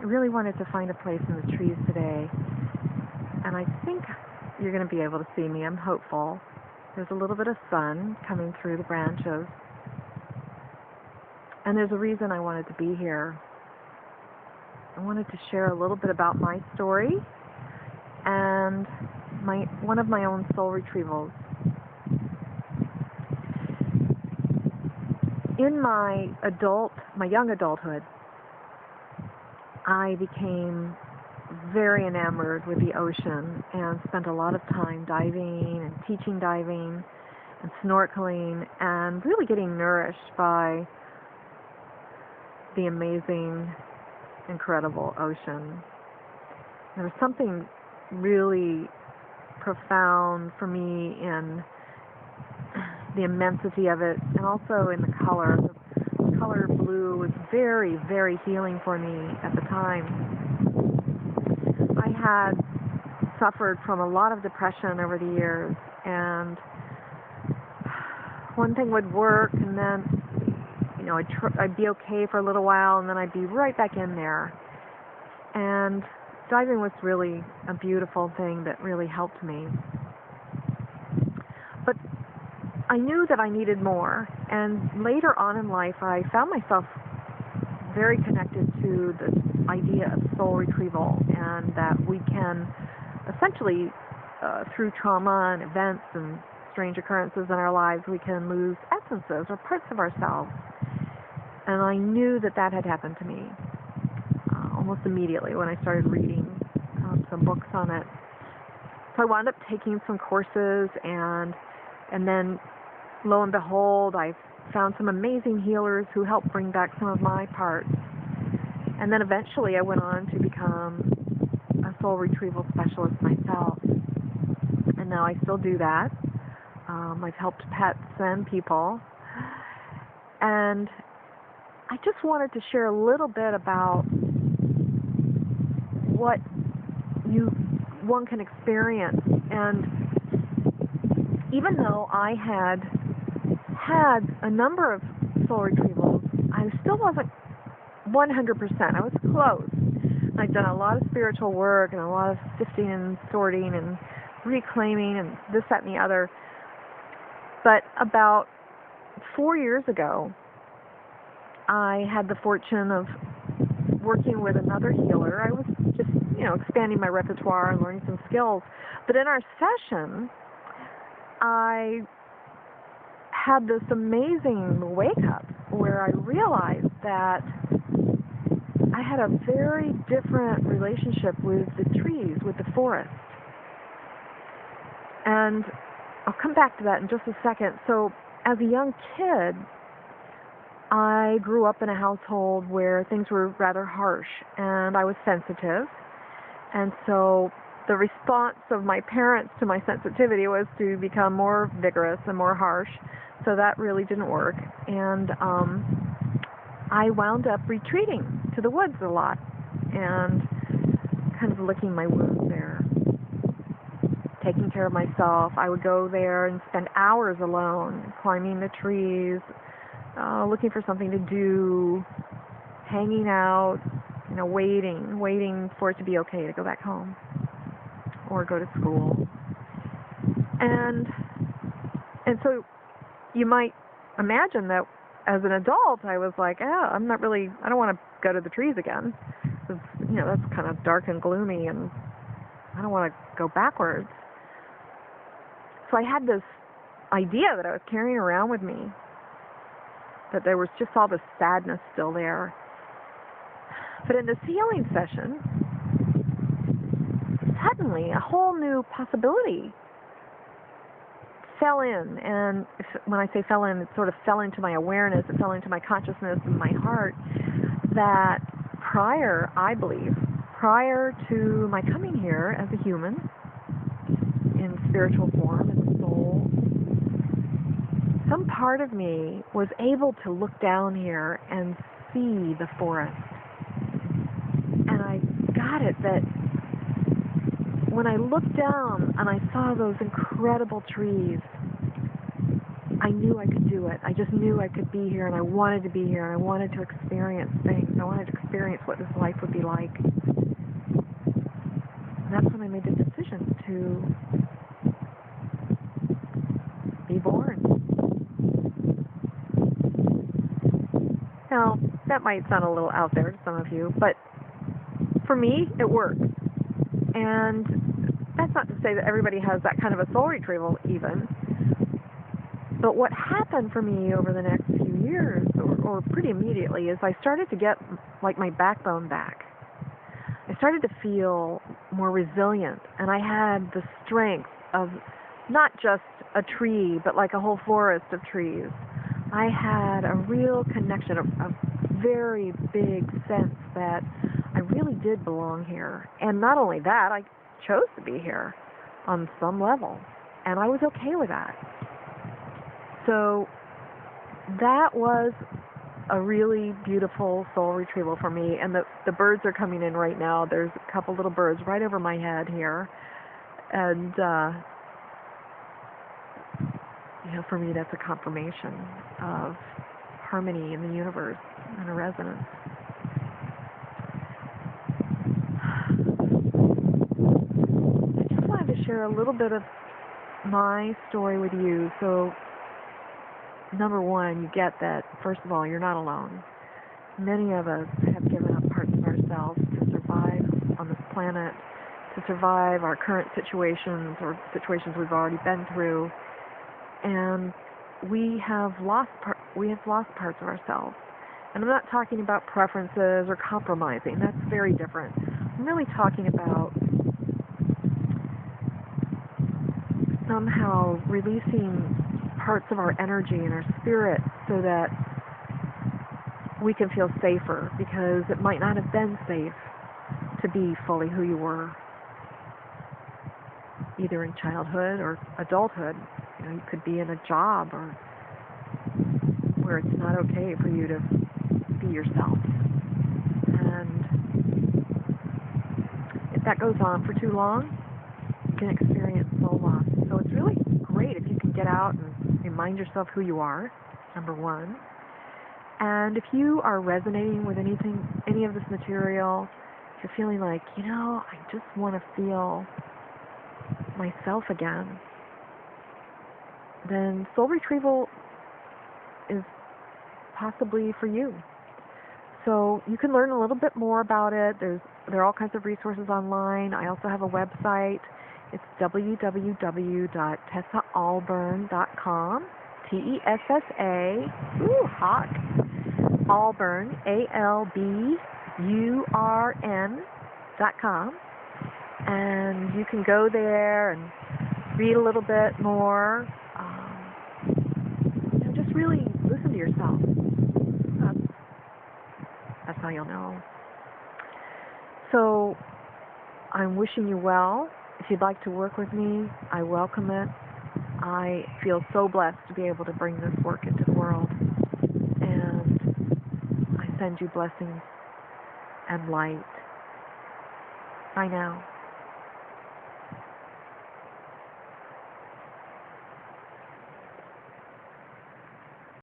really wanted to find a place in the trees today, and I think you're going to be able to see me. I'm hopeful. There's a little bit of sun coming through the branches, and there's a reason I wanted to be here. I wanted to share a little bit about my story and one of my own soul retrievals. In my young adulthood, I became very enamored with the ocean and spent a lot of time diving and teaching diving and snorkeling and really getting nourished by the amazing, incredible ocean. There was something really profound for me in the immensity of it, and also in the color. The color blue was very, very healing for me at the time. I had suffered from a lot of depression over the years, and one thing would work, and then I'd be okay for a little while, and then I'd be right back in there. And diving was really a beautiful thing that really helped me. But I knew that I needed more, and later on in life I found myself very connected to this idea of soul retrieval, and that we can essentially, through trauma and events and strange occurrences in our lives, we can lose essences or parts of ourselves. And I knew that had happened to me almost immediately when I started reading some books on it. So I wound up taking some courses, and then lo and behold, I found some amazing healers who helped bring back some of my parts. And then eventually I went on to become a soul retrieval specialist myself. And now I still do that. I've helped pets and people. And I just wanted to share a little bit about what one can experience. And even though I had a number of soul retrievals, I still wasn't 100%. I was close. I'd done a lot of spiritual work and a lot of sifting and sorting and reclaiming and this, that, and the other. But about 4 years ago, I had the fortune of working with another healer. I was just, expanding my repertoire and learning some skills. But in our session, I had this amazing wake-up where I realized that I had a very different relationship with the trees, with the forest. And I'll come back to that in just a second. So as a young kid, I grew up in a household where things were rather harsh, and I was sensitive. And so the response of my parents to my sensitivity was to become more vigorous and more harsh. So that really didn't work. And I wound up retreating to the woods a lot and kind of licking my wounds there, taking care of myself. I would go there and spend hours alone, climbing the trees, looking for something to do, hanging out, waiting for it to be okay to go back home or go to school. And so you might imagine that as an adult, I was like, I don't want to go to the trees again. Because, that's kind of dark and gloomy, and I don't want to go backwards. So I had this idea that I was carrying around with me, that there was just all this sadness still there. But in this healing session, suddenly a whole new possibility fell in. And when I say fell in, it sort of fell into my awareness, it fell into my consciousness and my heart, that prior to my coming here as a human, in spiritual form, as a soul, some part of me was able to look down here and see the forest. And I got it that when I looked down and I saw those incredible trees, I knew I could do it. I just knew I could be here, and I wanted to be here, and I wanted to experience things. I wanted to experience what this life would be like. And that's when I made the decision to be born. Now, that might sound a little out there to some of you, but for me, it works. And that's not to say that everybody has that kind of a soul retrieval even. But what happened for me over the next few years, or pretty immediately, is I started to get like my backbone back. I started to feel more resilient, and I had the strength of not just a tree, but like a whole forest of trees. I had a real connection, a very big sense that I really did belong here. And not only that, I chose to be here on some level, and I was okay with that. So that was a really beautiful soul retrieval for me, and the birds are coming in right now. There's a couple little birds right over my head here, and for me that's a confirmation of harmony in the universe and a resonance. I just wanted to share a little bit of my story with you. So number one, you get that, first of all, you're not alone. Many of us have given up parts of ourselves to survive on this planet, to survive our current situations or situations we've already been through, and we have lost parts of ourselves. And I'm not talking about preferences or compromising. That's very different. I'm really talking about somehow releasing parts of our energy and our spirit so that we can feel safer, because it might not have been safe to be fully who you were, either in childhood or adulthood. You could be in a job or where it's not okay for you to be yourself. And if that goes on for too long, you can experience soul loss. So it's really great if you can get out and remind yourself who you are, number one. And if you are resonating with any of this material, if you're feeling like, I just want to feel myself again, then soul retrieval is possibly for you. So you can learn a little bit more about it. There are all kinds of resources online. I also have a website. It's www.tessaalburn.com. Tessa, hot, Alburn, ALBURN.com. And you can go there and read a little bit more. Just really listen to yourself. That's how you'll know. So I'm wishing you well. If you'd like to work with me, I welcome it. I feel so blessed to be able to bring this work into the world. And I send you blessings and light. Bye now.